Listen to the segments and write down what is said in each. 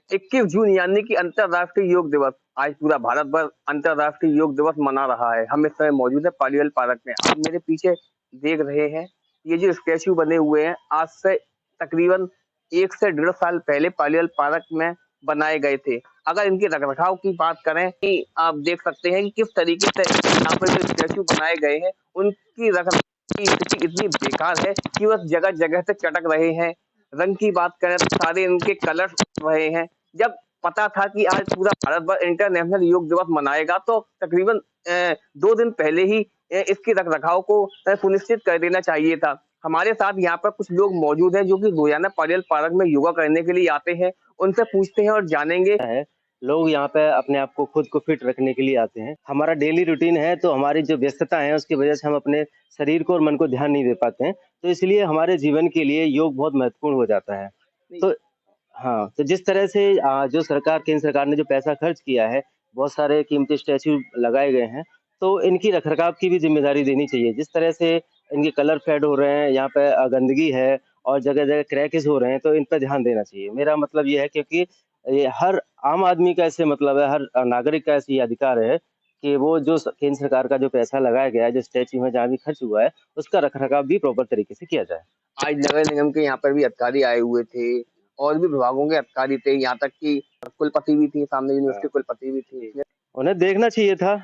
21 जून यानी कि अंतर्राष्ट्रीय योग दिवस। आज पूरा भारत भर अंतर्राष्ट्रीय योग दिवस मना रहा है। हम इस समय मौजूद है पालीवाल पार्क में। आप मेरे पीछे देख रहे हैं, ये जो स्टैचू बने हुए हैं आज से तकरीबन 1 से 1.5 साल पहले पालीवाल पार्क में बनाए गए थे। अगर इनके रखरखाव की बात करें कि आप देख सकते हैं कि किस तरीके से यहाँ पर जो स्टैचू बनाए गए हैं उनकी रखरखाव की स्थिति इतनी बेकार है कि बस जगह जगह से चटक रहे हैं। रंग की बात करें तो सारे इनके कलर रहे हैं। जब पता था कि आज पूरा भारत भर इंटरनेशनल योग दिवस मनाएगा तो तकरीबन 2 दिन पहले ही इसके रखरखाव को सुनिश्चित कर देना चाहिए था। हमारे साथ यहाँ पर कुछ लोग मौजूद हैं जो कि रोजाना पालीवाल पार्क में योगा करने के लिए आते हैं। उनसे पूछते हैं और जानेंगे। लोग यहाँ पे अपने आप को खुद को फिट रखने के लिए आते हैं। हमारा डेली रूटीन है तो हमारी जो व्यस्तता है उसकी वजह से हम अपने शरीर को और मन को ध्यान नहीं दे पाते हैं, तो इसलिए हमारे जीवन के लिए योग बहुत महत्वपूर्ण हो जाता है। तो हाँ, तो जिस तरह से जो केंद्र सरकार ने जो पैसा खर्च किया है, बहुत सारे कीमती स्टैचू लगाए गए हैं, तो इनकी रखरखाव की भी जिम्मेदारी देनी चाहिए। जिस तरह से इनके कलर फेड हो रहे हैं, यहाँ पे गंदगी है और जगह-जगह क्रैकेज हो रहे हैं, तो इन पे ध्यान देना चाहिए। मेरा मतलब ये है, क्योंकि ये हर आम आदमी का इससे मतलब है, हर नागरिक का ऐसे अधिकार है कि वो जो केंद्र सरकार का जो पैसा लगाया गया है, जो स्टैचू में जहाँ भी खर्च हुआ है, उसका रखरखाव भी प्रॉपर तरीके से किया जाए। आज नगर निगम के यहाँ पर भी अधिकारी आए हुए थे और भी विभागों के अधिकारी थे, यहाँ तक कि कुलपति भी थी, सामने यूनिवर्सिटी कुलपति भी थी। उन्हें देखना चाहिए था।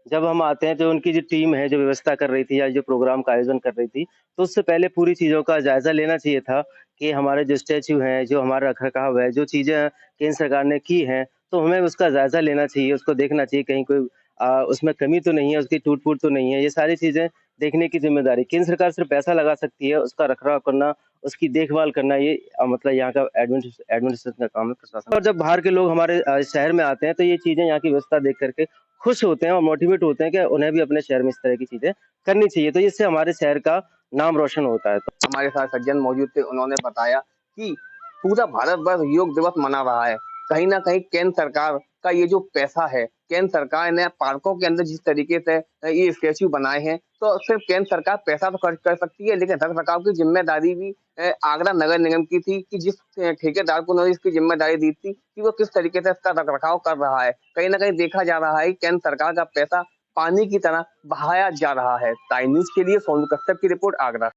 जब हम आते हैं तो उनकी जो टीम है, जो व्यवस्था कर रही थी या जो प्रोग्राम का आयोजन कर रही थी, तो उससे पहले पूरी चीज़ों का जायज़ा लेना चाहिए था कि हमारे जो स्टैच्यू हैं, जो हमारा रख-रखाव है, जो चीज़ें केंद्र सरकार ने की हैं, तो हमें उसका जायज़ा लेना चाहिए, उसको देखना चाहिए कहीं कोई उसमें कमी तो नहीं है, उसकी टूट-फूट तो नहीं है। ये सारी चीज़ें देखने की ज़िम्मेदारी केंद्र सरकार सिर्फ़ पैसा लगा सकती है, उसका रख-रखाव करना, उसकी देखभाल करना, ये मतलब यहाँ का एडमिनिस्ट्रेशन का काम है, प्रशासन। और जब बाहर के लोग हमारे शहर में आते हैं, तो ये चीज़ें यहाँ की व्यवस्था देख कर के खुश होते हैं और मोटिवेट होते हैं कि उन्हें भी अपने शहर में इस तरह की चीज़ें करनी चाहिए, तो इससे हमारे शहर का नाम रोशन होता है। तो हमारे साथ सज्जन मौजूद थे, उन्होंने बताया कि पूरा भारत भर योग दिवस मना रहा है। कहीं न कहीं केंद्र सरकार का ये जो पैसा है, केंद्र सरकार ने पार्कों के अंदर जिस तरीके से ये स्टैच्यू बनाए हैं, तो सिर्फ केंद्र सरकार पैसा तो खर्च कर सकती है, लेकिन रख-रखाव की ज़िम्मेदारी भी आगरा नगर निगम की थी कि जिस ठेकेदार को उन्होंने इसकी ज़िम्मेदारी दी थी कि वो किस तरीके से इसका रख-रखाव कर रहा है। कहीं न कहीं देखा जा रहा है कि केंद्र सरकार का पैसा पानी की तरह बहाया जा रहा है। टाइम न्यूज़ के लिए सोनू कश्यप की रिपोर्ट, आगरा।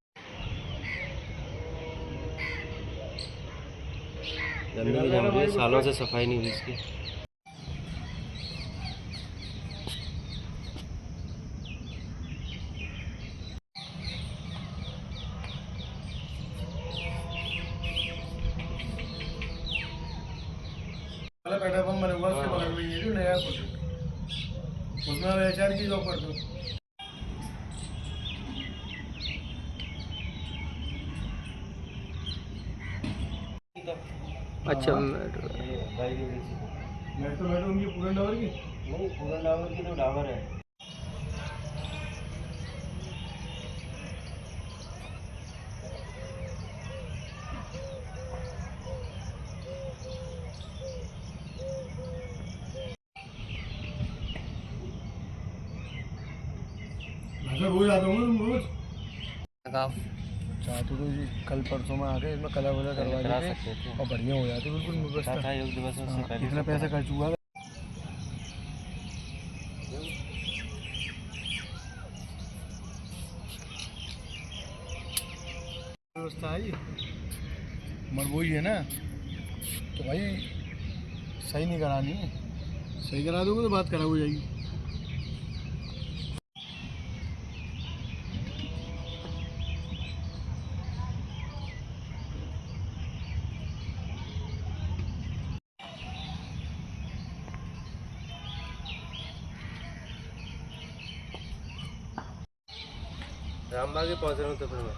गंदगी जम रही है, सालों से सफाई नहीं हुई इसकी। पेट्रोल पंप बने हुआ उसके बगल में ये जो नया प्रोजेक्ट, उसमें मैं एचआर की जॉब करता हूँ। अच्छा, मेट्रो उनकी पूरन डावर की नहीं, पूरन डावर की तो डावर है। रोज आता हूँ तुम रोज चाहते तो जी कल परसों में आके इसमें कलर वलर करवा सकते थे और बढ़िया हो जाती बिल्कुल व्यवस्था। योग दिवस में कितना पैसा खर्च हुआ व्यवस्था है, मगर वही है ना, तो भाई सही नहीं करानी है, सही करा दोगे तो बात खराब हो जाएगी। रामबाग पहुँच रहा हूँ तो फिर मैं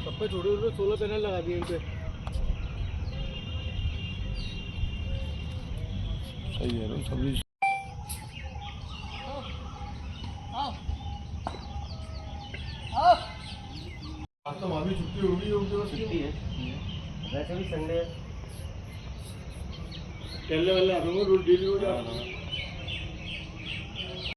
सब पे छोटे छोटे सोलर पैनल लगा दिए इनपे। सही है सभी। आज तो वहाँ भी छुट्टी होगी, छुट्टी है, वैसे भी संडे खेलने वाले आ जाऊंगा, रोज डेली हो जाता है।